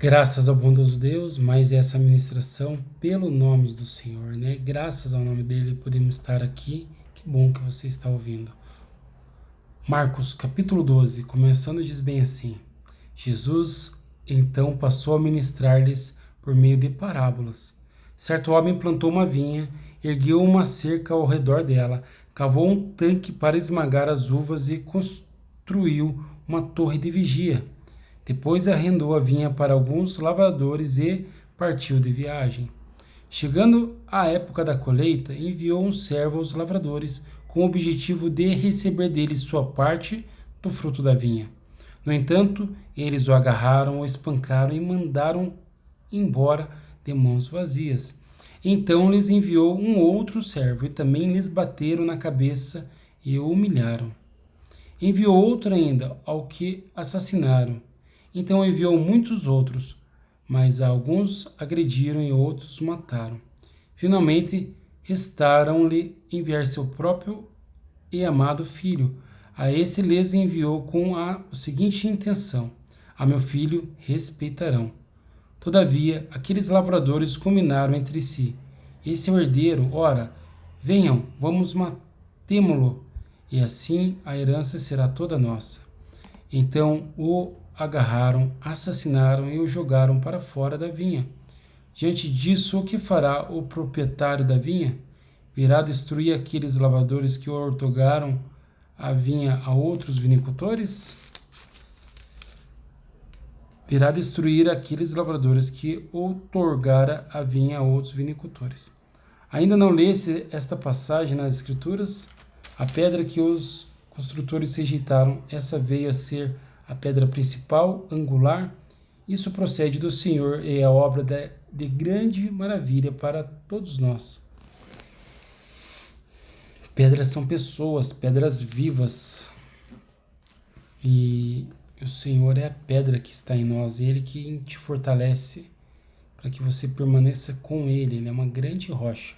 Graças ao bondoso Deus, mais essa ministração pelo nome do Senhor, né? Graças ao nome dele podemos estar aqui. Que bom que você está ouvindo. Marcos, capítulo 12, começando, diz bem assim: Jesus então passou a ministrar-lhes por meio de parábolas. Certo homem plantou uma vinha, ergueu uma cerca ao redor dela, cavou um tanque para esmagar as uvas e construiu uma torre de vigia. Depois arrendou a vinha para alguns lavradores e partiu de viagem. Chegando a época da colheita, enviou um servo aos lavradores com o objetivo de receber deles sua parte do fruto da vinha. No entanto, eles o agarraram, o espancaram e mandaram embora de mãos vazias. Então lhes enviou um outro servo e também lhes bateram na cabeça e o humilharam. Enviou outro ainda, ao que assassinaram. Então enviou muitos outros, mas alguns agrediram e outros mataram. Finalmente, restaram-lhe enviar seu próprio e amado filho. A esse lhes enviou com a seguinte intenção: a meu filho respeitarão. Todavia, aqueles lavradores combinaram entre si: esse é o herdeiro, ora, venham, vamos matemo-lo, e assim a herança será toda nossa. Então o agarraram, assassinaram e o jogaram para fora da vinha. Diante disso, o que fará o proprietário da vinha? Virá destruir aqueles lavradores que outorgaram a vinha a outros vinicultores? Virá destruir aqueles lavradores que outorgara a vinha a outros vinicultores. Ainda não lesse esta passagem nas Escrituras? A pedra que os construtores rejeitaram, essa veio a ser a pedra principal, angular. Isso procede do Senhor e é a obra de grande maravilha para todos nós. Pedras são pessoas, pedras vivas. E o Senhor é a pedra que está em nós, Ele que te fortalece para que você permaneça com Ele. Ele é uma grande rocha.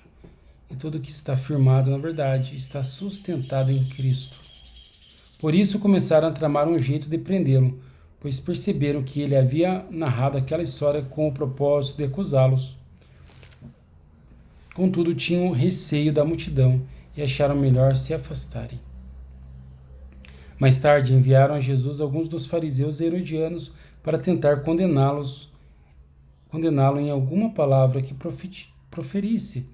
E tudo que está firmado, na verdade, está sustentado em Cristo. Por isso começaram a tramar um jeito de prendê-lo, pois perceberam que ele havia narrado aquela história com o propósito de acusá-los. Contudo, tinham receio da multidão e acharam melhor se afastarem. Mais tarde, enviaram a Jesus alguns dos fariseus e herodianos para tentar condená-lo em alguma palavra que proferisse.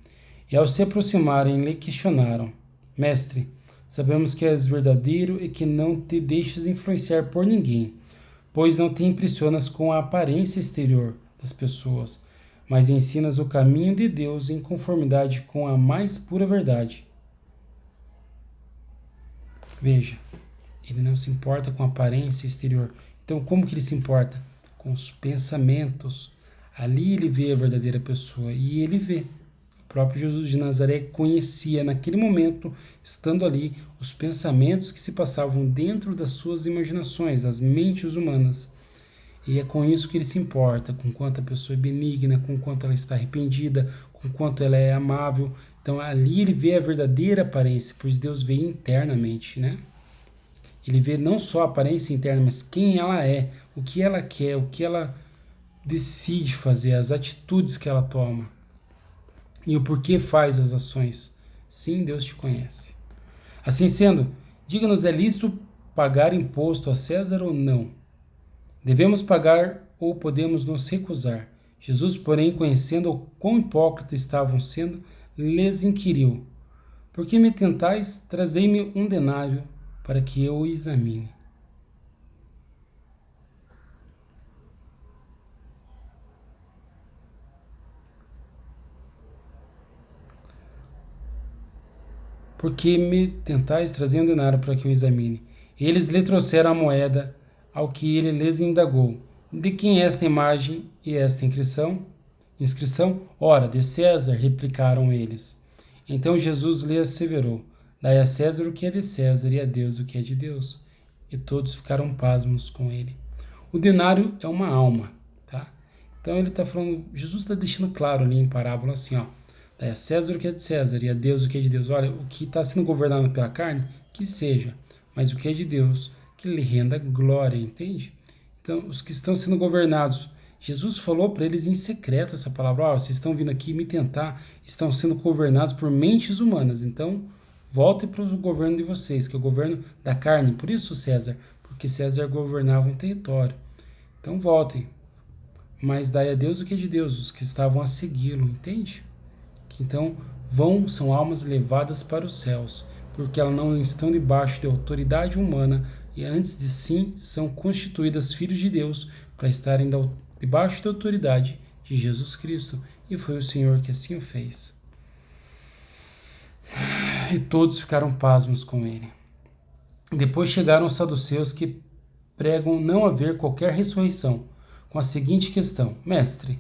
E ao se aproximarem, lhe questionaram: Mestre, sabemos que és verdadeiro e que não te deixas influenciar por ninguém, pois não te impressionas com a aparência exterior das pessoas, mas ensinas o caminho de Deus em conformidade com a mais pura verdade. Veja, ele não se importa com a aparência exterior. Então, como que ele se importa? Com os pensamentos. Ali ele vê a verdadeira pessoa e ele vê. O próprio Jesus de Nazaré conhecia naquele momento, estando ali, os pensamentos que se passavam dentro das suas imaginações, das mentes humanas. E é com isso que ele se importa, com quanto a pessoa é benigna, com quanto ela está arrependida, com quanto ela é amável. Então ali ele vê a verdadeira aparência, pois Deus vê internamente, né? Ele vê não só a aparência interna, mas quem ela é, o que ela quer, o que ela decide fazer, as atitudes que ela toma. E o porquê faz as ações. Sim, Deus te conhece. Assim sendo, diga-nos, é lícito pagar imposto a César ou não? Devemos pagar ou podemos nos recusar? Jesus, porém, conhecendo o quão hipócritas estavam sendo, lhes inquiriu: Por que me tentais? Trazei-me um denário para que eu o examine. Por que me tentais? Trazer um denário para que eu examine. Eles lhe trouxeram a moeda, ao que ele lhes indagou: De quem é esta imagem e esta inscrição? Ora, de César, replicaram eles. Então Jesus lhe asseverou: Dai a César o que é de César e a Deus o que é de Deus. E todos ficaram pasmos com ele. O denário é uma alma, tá? Então ele está falando, Jesus está deixando claro ali em parábola assim, ó: Dai a César o que é de César e a Deus o que é de Deus. Olha, o que está sendo governado pela carne, que seja, mas o que é de Deus, que lhe renda glória, entende? Então, os que estão sendo governados Jesus falou para eles em secreto essa palavra: "Ó, vocês estão vindo aqui me tentar, estão sendo governados por mentes humanas, então voltem para o governo de vocês, que é o governo da carne. Por isso César, porque César governava um território. Então voltem, mas dai a Deus o que é de Deus, os que estavam a segui-lo", entende? Que então são almas levadas para os céus, porque elas não estão debaixo de autoridade humana, e antes de sim são constituídas filhos de Deus para estarem debaixo da autoridade de Jesus Cristo, e foi o Senhor que assim o fez. E todos ficaram pasmos com ele. Depois chegaram os saduceus, que pregam não haver qualquer ressurreição, com a seguinte questão: Mestre,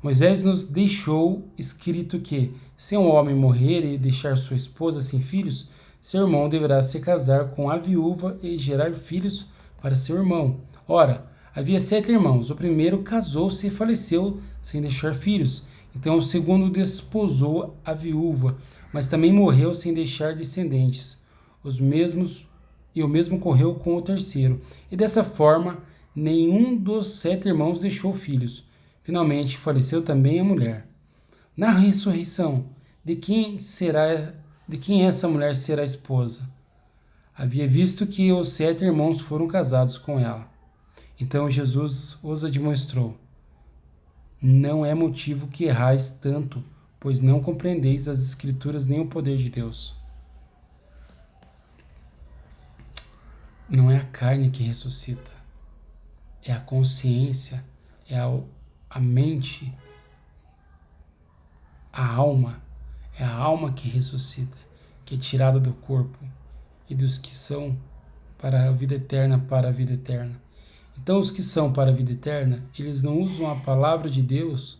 Moisés nos deixou escrito que, se um homem morrer e deixar sua esposa sem filhos, seu irmão deverá se casar com a viúva e gerar filhos para seu irmão. Ora, havia 7 irmãos. O primeiro casou-se e faleceu sem deixar filhos. Então o segundo desposou a viúva, mas também morreu sem deixar descendentes. O mesmo ocorreu com o terceiro. E dessa forma, nenhum dos 7 irmãos deixou filhos. Finalmente faleceu também a mulher. Na ressurreição, de quem essa mulher será esposa? Havia visto que os 7 irmãos foram casados com ela. Então Jesus os admoestou: não é motivo que errais tanto, pois não compreendeis as Escrituras nem o poder de Deus. Não é a carne que ressuscita, é a consciência, é a mente, a alma. É a alma que ressuscita, que é tirada do corpo, e dos que são para a vida eterna. Então, os que são para a vida eterna, eles não usam a palavra de Deus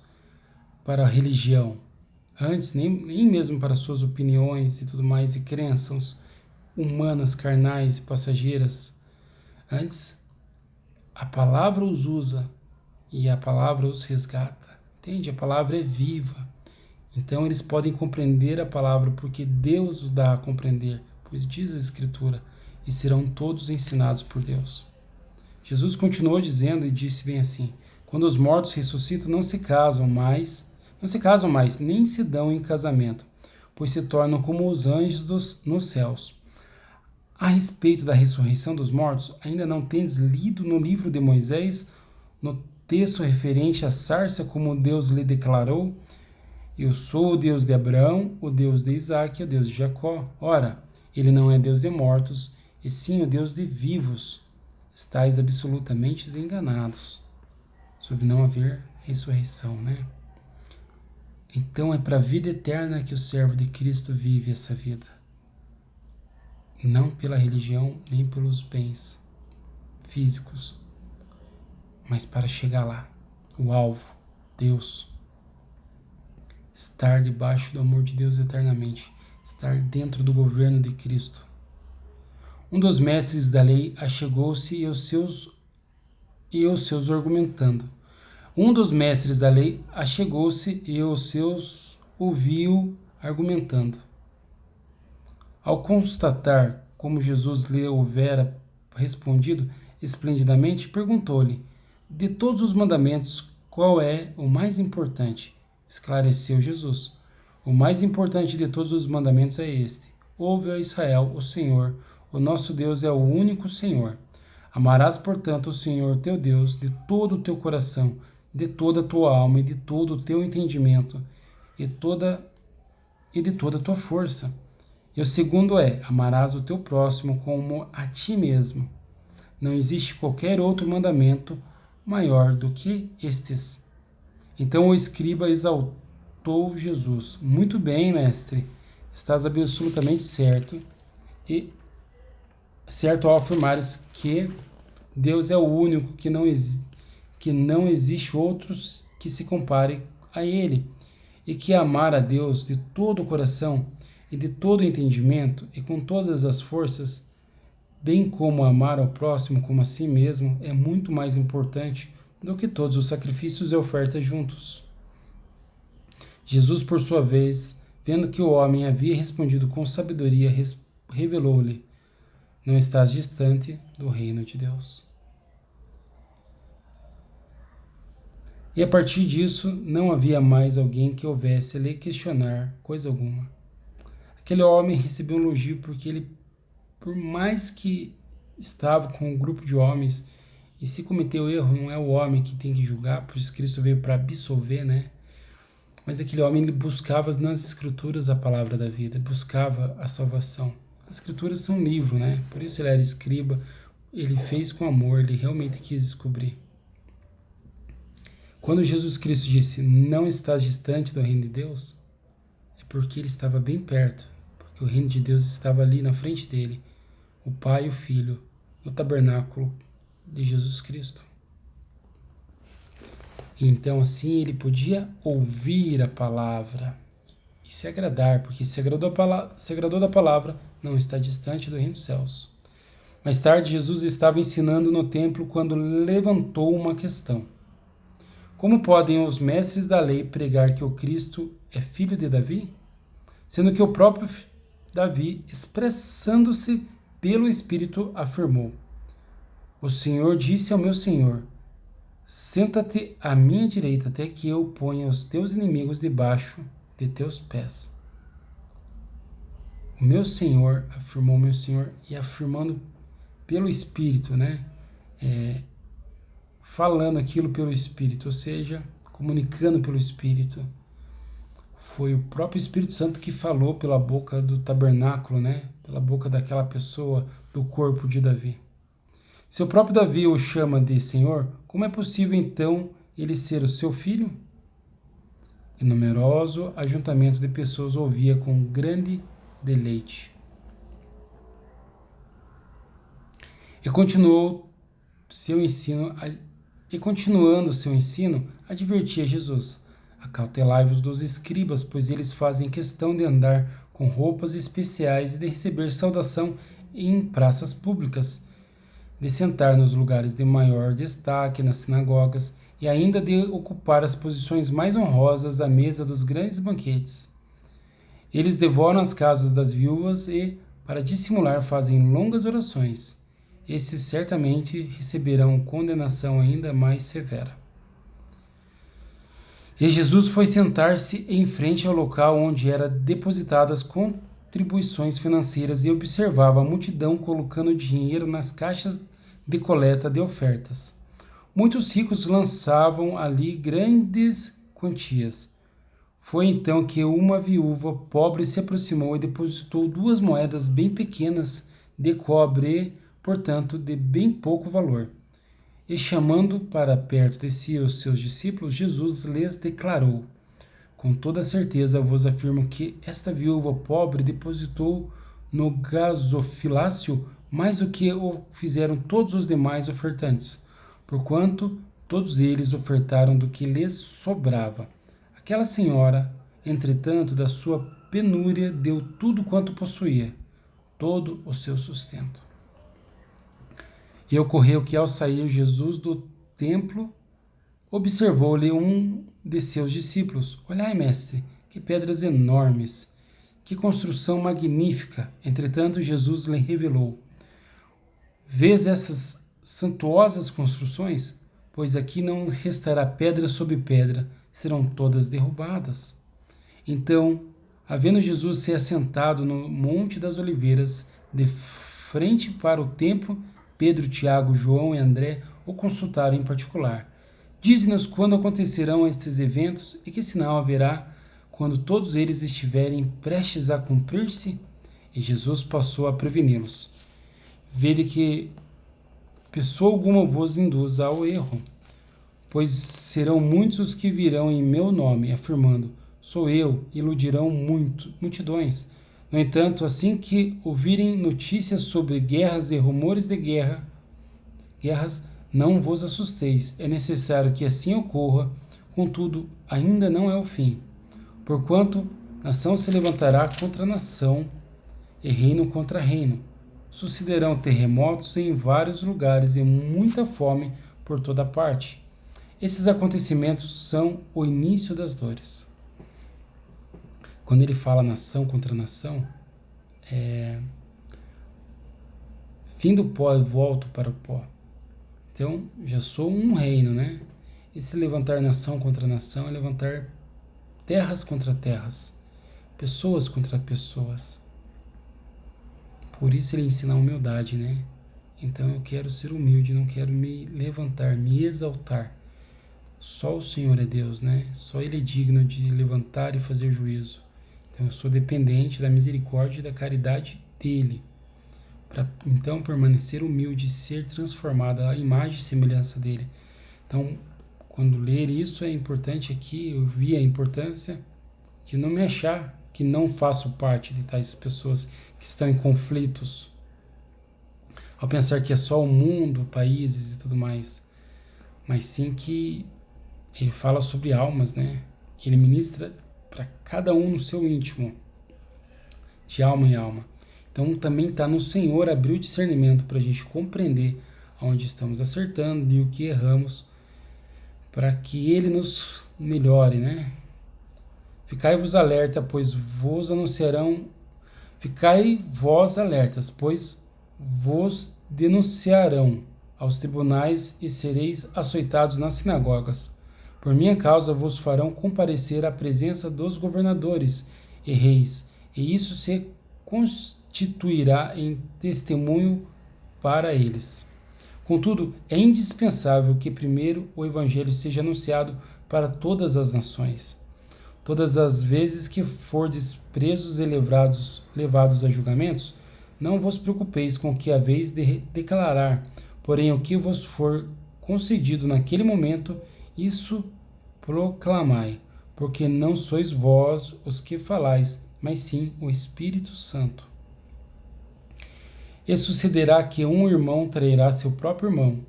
para a religião, antes nem mesmo para suas opiniões e tudo mais, e crenças humanas, carnais e passageiras. Antes, a palavra os usa e a palavra os resgata. Entende? A palavra é viva. Então eles podem compreender a palavra porque Deus os dá a compreender, pois diz a Escritura, e serão todos ensinados por Deus. Jesus continuou dizendo e disse bem assim: quando os mortos ressuscitam, não se casam mais, nem se dão em casamento, pois se tornam como os anjos nos céus. A respeito da ressurreição dos mortos, ainda não tendes lido no livro de Moisés, no texto referente à sarça, como Deus lhe declarou: eu sou o Deus de Abraão, o Deus de Isaque e o Deus de Jacó. Ora, ele não é Deus de mortos, e sim o Deus de vivos. Estais absolutamente enganados sobre não haver ressurreição, né? Então é para a vida eterna que o servo de Cristo vive essa vida. Não pela religião, nem pelos bens físicos, mas para chegar lá. O alvo, Deus. Estar debaixo do amor de Deus eternamente. Estar dentro do governo de Cristo. Um dos mestres da lei achegou-se e os seus argumentando. Um dos mestres da lei achegou-se e os seus ouviu argumentando. Ao constatar como Jesus lhe houvera respondido esplendidamente, perguntou-lhe: de todos os mandamentos, qual é o mais importante? Esclareceu Jesus: o mais importante de todos os mandamentos é este: ouve, ó Israel, o Senhor, o nosso Deus é o único Senhor. Amarás, portanto, o Senhor teu Deus de todo o teu coração, de toda a tua alma e de todo o teu entendimento e de toda a tua força. E o segundo é: amarás o teu próximo como a ti mesmo. Não existe qualquer outro mandamento maior do que estes. Então o escriba exaltou Jesus: muito bem, mestre, estás absolutamente certo, e certo ao afirmares que Deus é o único, que não existe outros que se compare a Ele, e que amar a Deus de todo o coração e de todo o entendimento e com todas as forças, bem como amar ao próximo como a si mesmo, é muito mais importante do que todos os sacrifícios e ofertas juntos. Jesus, por sua vez, vendo que o homem havia respondido com sabedoria, revelou-lhe: não estás distante do reino de Deus. E a partir disso, não havia mais alguém que houvesse lhe questionar coisa alguma. Aquele homem recebeu um elogio porque ele, por mais que estava com um grupo de homens, e se cometeu erro, não é o homem que tem que julgar, por isso Cristo veio para absolver, né? Mas aquele homem, ele buscava nas escrituras a palavra da vida, buscava a salvação. As escrituras são um livro, né? Por isso ele era escriba, ele fez com amor, ele realmente quis descobrir. Quando Jesus Cristo disse, não estás distante do reino de Deus, é porque ele estava bem perto, porque o reino de Deus estava ali na frente dele, o Pai e o Filho, no tabernáculo de Jesus Cristo. E então assim ele podia ouvir a palavra e se agradar, porque se agradou da palavra, não está distante do reino dos céus. Mais tarde, Jesus estava ensinando no templo quando levantou uma questão. Como podem os mestres da lei pregar que o Cristo é filho de Davi? Sendo que o próprio Davi, expressando-se pelo Espírito, afirmou: O Senhor disse ao meu Senhor, senta-te à minha direita até que eu ponha os teus inimigos debaixo de teus pés. O meu Senhor, afirmou meu Senhor, e afirmando pelo Espírito, né? Falando aquilo pelo Espírito, ou seja, comunicando pelo Espírito. Foi o próprio Espírito Santo que falou pela boca do tabernáculo, né? Pela boca daquela pessoa do corpo de Davi. Se o próprio Davi o chama de Senhor, como é possível então ele ser o seu filho? E numeroso ajuntamento de pessoas ouvia com grande deleite. E continuando seu ensino, advertia Jesus: Acautelai-vos dos escribas, pois eles fazem questão de andar com roupas especiais e de receber saudação em praças públicas, de sentar nos lugares de maior destaque nas sinagogas e ainda de ocupar as posições mais honrosas à mesa dos grandes banquetes. Eles devoram as casas das viúvas e, para dissimular, fazem longas orações. Esses certamente receberão condenação ainda mais severa. E Jesus foi sentar-se em frente ao local onde eram depositadas contribuições financeiras e observava a multidão colocando dinheiro nas caixas de coleta de ofertas. Muitos ricos lançavam ali grandes quantias. Foi então que uma viúva pobre se aproximou e depositou 2 moedas bem pequenas de cobre, portanto, de bem pouco valor. E chamando para perto de si os seus discípulos, Jesus lhes declarou: Com toda certeza vos afirmo que esta viúva pobre depositou no gasofilácio mais do que o fizeram todos os demais ofertantes, porquanto todos eles ofertaram do que lhes sobrava. Aquela senhora, entretanto, da sua penúria, deu tudo quanto possuía, todo o seu sustento. E ocorreu que, ao sair Jesus do templo, observou-lhe um de seus discípulos: Olhai, mestre, que pedras enormes, que construção magnífica! Entretanto, Jesus lhe revelou: Vês essas suntuosas construções? Pois aqui não restará pedra sobre pedra, serão todas derrubadas. Então, havendo Jesus se assentado no Monte das Oliveiras, de frente para o templo, Pedro, Tiago, João e André o consultaram em particular. Dize-nos quando acontecerão estes eventos e que sinal haverá quando todos eles estiverem prestes a cumprir-se? E Jesus passou a preveni-los. Vede que pessoa alguma vos induz ao erro, pois serão muitos os que virão em meu nome, afirmando: sou eu, e iludirão multidões. No entanto, assim que ouvirem notícias sobre guerras e rumores de guerras, não vos assusteis. É necessário que assim ocorra, contudo, ainda não é o fim. Porquanto nação se levantará contra nação e reino contra reino. Sucederão terremotos em vários lugares e muita fome por toda parte. Esses acontecimentos são o início das dores. Quando ele fala nação contra nação, fim do pó e volto para o pó. Então, já sou um reino, né? esse levantar nação contra nação é levantar terras contra terras, pessoas contra pessoas. Por isso ele ensina a humildade, né? Então eu quero ser humilde, não quero me levantar, me exaltar. Só o Senhor é Deus, né? Só Ele é digno de levantar e fazer juízo. Então eu sou dependente da misericórdia e da caridade dEle. Para então permanecer humilde e ser transformado à imagem e semelhança dEle. Então, quando ler isso é importante aqui, eu vi a importância de não me achar que não faço parte de tais pessoas que estão em conflitos, ao pensar que é só o mundo, países e tudo mais, mas sim que ele fala sobre almas, né? Ele ministra para cada um no seu íntimo, de alma em alma. Então também está no Senhor abrir o discernimento para a gente compreender onde estamos acertando e o que erramos, para que Ele nos melhore, né? Ficai-vos alerta, pois vos anunciarão. Ficai vós alertas, pois vos denunciarão aos tribunais e sereis açoitados nas sinagogas. Por minha causa vos farão comparecer à presença dos governadores e reis, e isso se constituirá em testemunho para eles. Contudo, é indispensável que primeiro o Evangelho seja anunciado para todas as nações. Todas as vezes que fordes presos e levados a julgamentos, não vos preocupeis com o que haveis de declarar, porém o que vos for concedido naquele momento, isso proclamai, porque não sois vós os que falais, mas sim o Espírito Santo. E sucederá que um irmão trairá seu próprio irmão,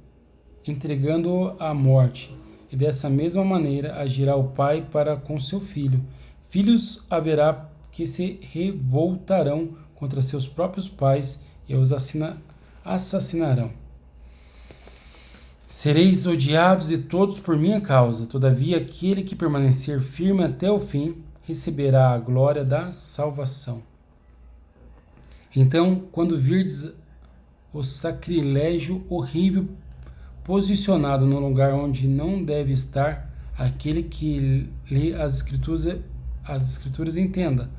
entregando-o à morte, e dessa mesma maneira agirá o pai para com seu filho. Filhos haverá que se revoltarão contra seus próprios pais e os assassinarão. Sereis odiados de todos por minha causa, todavia aquele que permanecer firme até o fim receberá a glória da salvação. Então, quando virdes o sacrilégio horrível posicionado no lugar onde não deve estar, aquele que lê as escrituras entenda.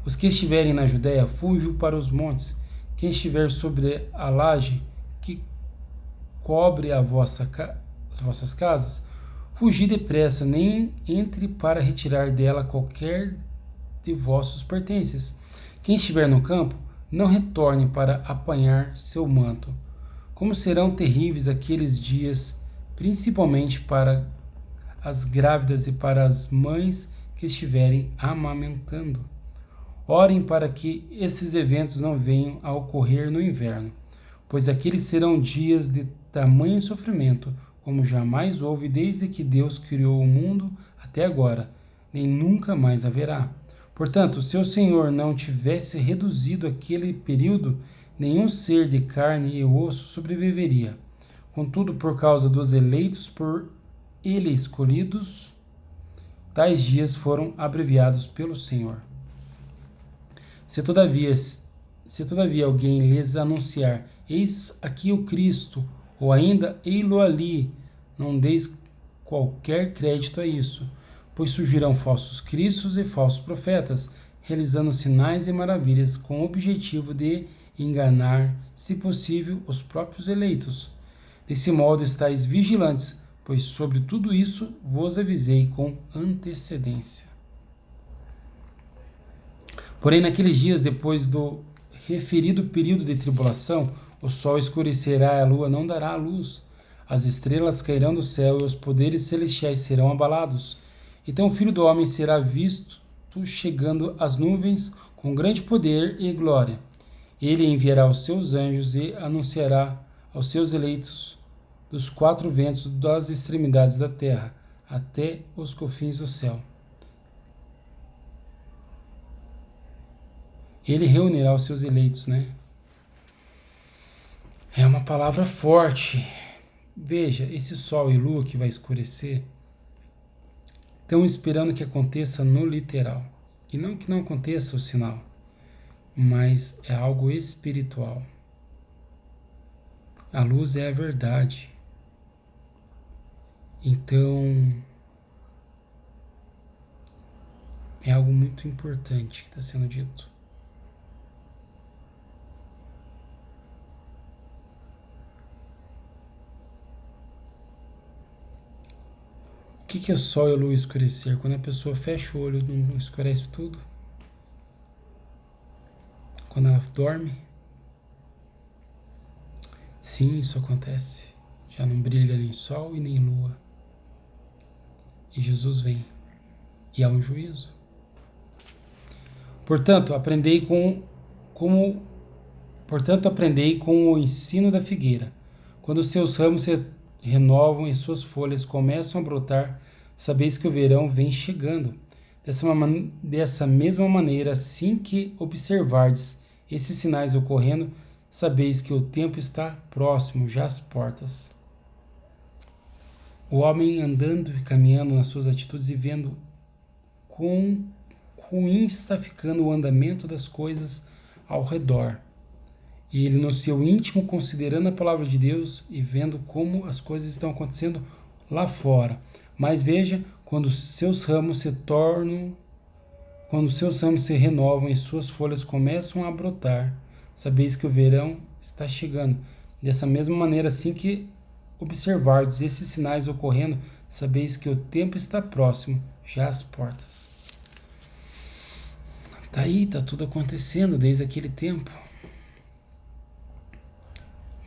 Os que estiverem na Judéia, fujam para os montes. Quem estiver sobre a laje que cobre as vossas casas, fugi depressa, nem entre para retirar dela qualquer de vossos pertences. Quem estiver no campo, não retorne para apanhar seu manto. Como serão terríveis aqueles dias, principalmente para as grávidas e para as mães que estiverem amamentando. Orem para que esses eventos não venham a ocorrer no inverno, pois aqueles serão dias de tamanho sofrimento, como jamais houve desde que Deus criou o mundo até agora, nem nunca mais haverá. Portanto, se o Senhor não tivesse reduzido aquele período, nenhum ser de carne e osso sobreviveria. Contudo, por causa dos eleitos por Ele escolhidos, tais dias foram abreviados pelo Senhor. Se todavia alguém lhes anunciar, eis aqui o Cristo, ou ainda, ei-lo ali, não deis qualquer crédito a isso, pois surgirão falsos cristos e falsos profetas, realizando sinais e maravilhas com o objetivo de enganar, se possível, os próprios eleitos. Desse modo estáis vigilantes, pois sobre tudo isso vos avisei com antecedência. Porém, naqueles dias, depois do referido período de tribulação, o sol escurecerá e a lua não dará a luz. As estrelas cairão do céu e os poderes celestiais serão abalados. Então o Filho do Homem será visto chegando às nuvens com grande poder e glória. Ele enviará os seus anjos e anunciará aos seus eleitos dos quatro ventos das extremidades da terra, até os confins do céu. Ele reunirá os seus eleitos, né? É uma palavra forte. Veja, esse sol e lua que vai escurecer estão esperando que aconteça no literal. E não que não aconteça o sinal, mas é algo espiritual. A luz é a verdade. Então, é algo muito importante que está sendo dito. O que é o sol e a lua escurecer? Quando a pessoa fecha o olho, não escurece tudo? Quando ela dorme? Sim, isso acontece. Já não brilha nem sol e nem lua. E Jesus vem. E há um juízo. Portanto, aprendei com o ensino da figueira. Quando os seus ramos se renovam e suas folhas começam a brotar, sabeis que o verão vem chegando. Dessa mesma maneira, assim que observardes esses sinais ocorrendo, sabeis que o tempo está próximo, já às portas. O homem andando e caminhando nas suas atitudes e vendo quão ruim está ficando o andamento das coisas ao redor. E ele no seu íntimo, considerando a palavra de Deus e vendo como as coisas estão acontecendo lá fora. Mas veja, quando seus ramos se renovam e suas folhas começam a brotar, sabeis que o verão está chegando. Dessa mesma maneira, assim que observardes esses sinais ocorrendo, sabeis que o tempo está próximo, já às portas. Tá aí, tá tudo acontecendo desde aquele tempo.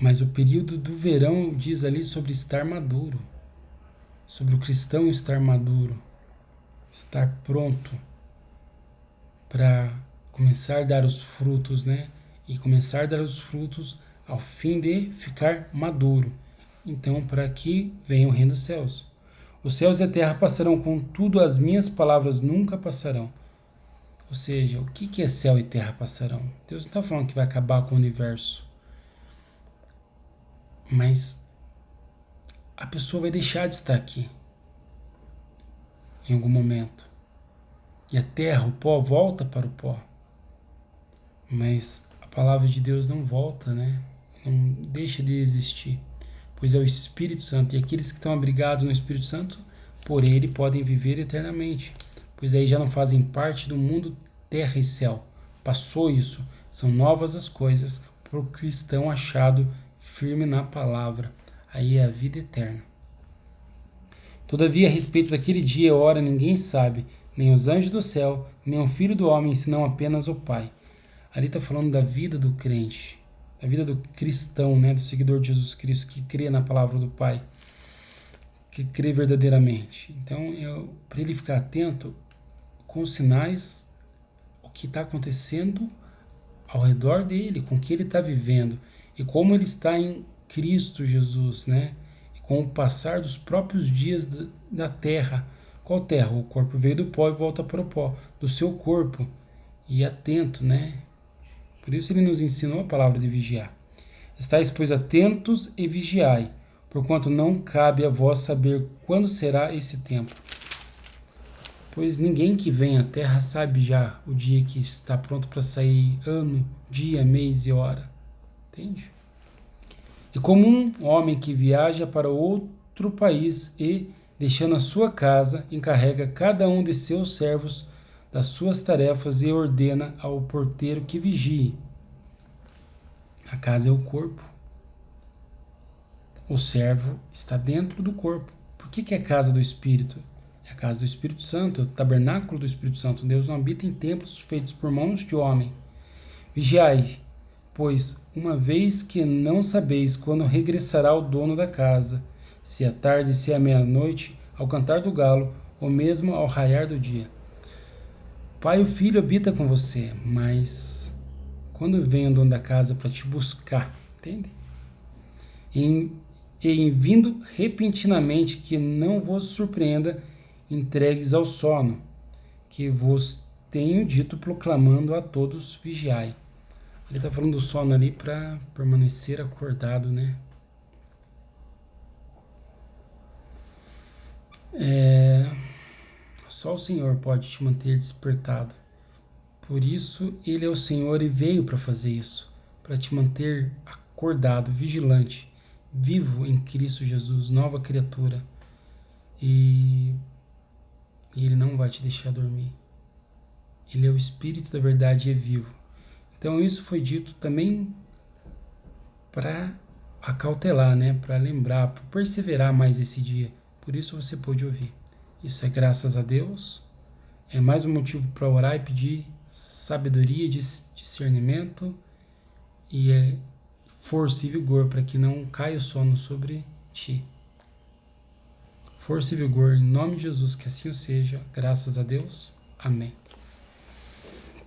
Mas o período do verão diz ali sobre estar maduro, sobre o cristão estar maduro, estar pronto para começar a dar os frutos, né? E começar a dar os frutos ao fim de ficar maduro. Então, para que venha o reino dos céus. Os céus e a terra passarão, contudo as minhas palavras nunca passarão. Ou seja, o que é céu e terra passarão? Deus não está falando que vai acabar com o universo. Mas a pessoa vai deixar de estar aqui em algum momento. E a terra, o pó, volta para o pó. Mas a palavra de Deus não volta, né? Não deixa de existir. Pois é o Espírito Santo. E aqueles que estão abrigados no Espírito Santo, por ele podem viver eternamente. Pois aí já não fazem parte do mundo terra e céu. Passou isso. São novas as coisas para o cristão achado firme na palavra. Aí é a vida eterna. Todavia, a respeito daquele dia e hora, ninguém sabe, nem os anjos do céu, nem o Filho do homem, senão apenas o Pai. Ali está falando da vida do crente, da vida do cristão, né, do seguidor de Jesus Cristo, que crê na palavra do Pai, que crê verdadeiramente. Então, para ele ficar atento com os sinais, o que está acontecendo ao redor dele, com o que ele está vivendo, e como ele está em Cristo Jesus, né? E com o passar dos próprios dias da terra. Qual terra? O corpo veio do pó e volta para o pó, do seu corpo. E atento, né? Por isso ele nos ensinou a palavra de vigiar. Estais, pois, atentos e vigiai, porquanto não cabe a vós saber quando será esse tempo. Pois ninguém que vem à terra sabe já o dia que está pronto para sair, ano, dia, mês e hora. Entende? E como um homem que viaja para outro país e, deixando a sua casa, encarrega cada um de seus servos das suas tarefas e ordena ao porteiro que vigie. A casa é o corpo. O servo está dentro do corpo. Por que é a casa do Espírito? É a casa do Espírito Santo, é o tabernáculo do Espírito Santo. Deus não habita em templos feitos por mãos de homem. Vigiai, pois, uma vez que não sabeis quando regressará o dono da casa, se à tarde, se à meia-noite, ao cantar do galo, ou mesmo ao raiar do dia. Pai e o filho habita com você, mas quando vem o dono da casa para te buscar, entende? E em vindo repentinamente, que não vos surpreenda, entregues ao sono, que vos tenho dito, proclamando a todos, vigiai. Ele está falando do sono ali para permanecer acordado, né? Só o Senhor pode te manter despertado. Por isso, Ele é o Senhor e veio para fazer isso, para te manter acordado, vigilante, vivo em Cristo Jesus, nova criatura. e Ele não vai te deixar dormir. Ele é o Espírito da verdade e é vivo. Então isso foi dito também para acautelar, né? Para lembrar, para perseverar mais esse dia. Por isso você pôde ouvir. Isso é graças a Deus. É mais um motivo para orar e pedir sabedoria, discernimento e força e vigor para que não caia o sono sobre ti. Força e vigor em nome de Jesus, que assim o seja. Graças a Deus. Amém.